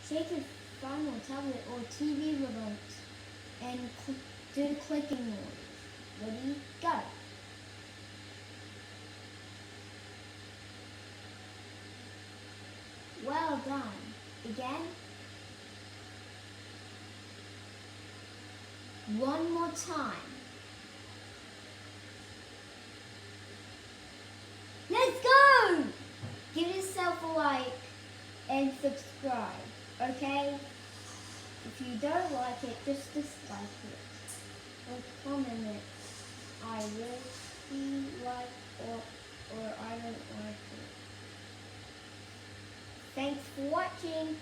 Take your phone or tablet or TV remote and do the clicking noise. Ready, go. Well done. Again. One more time. Let's go! Give yourself a like and subscribe, okay? If you don't like it, just dislike it. Or comment it. I really like or I don't like it. Thanks for watching.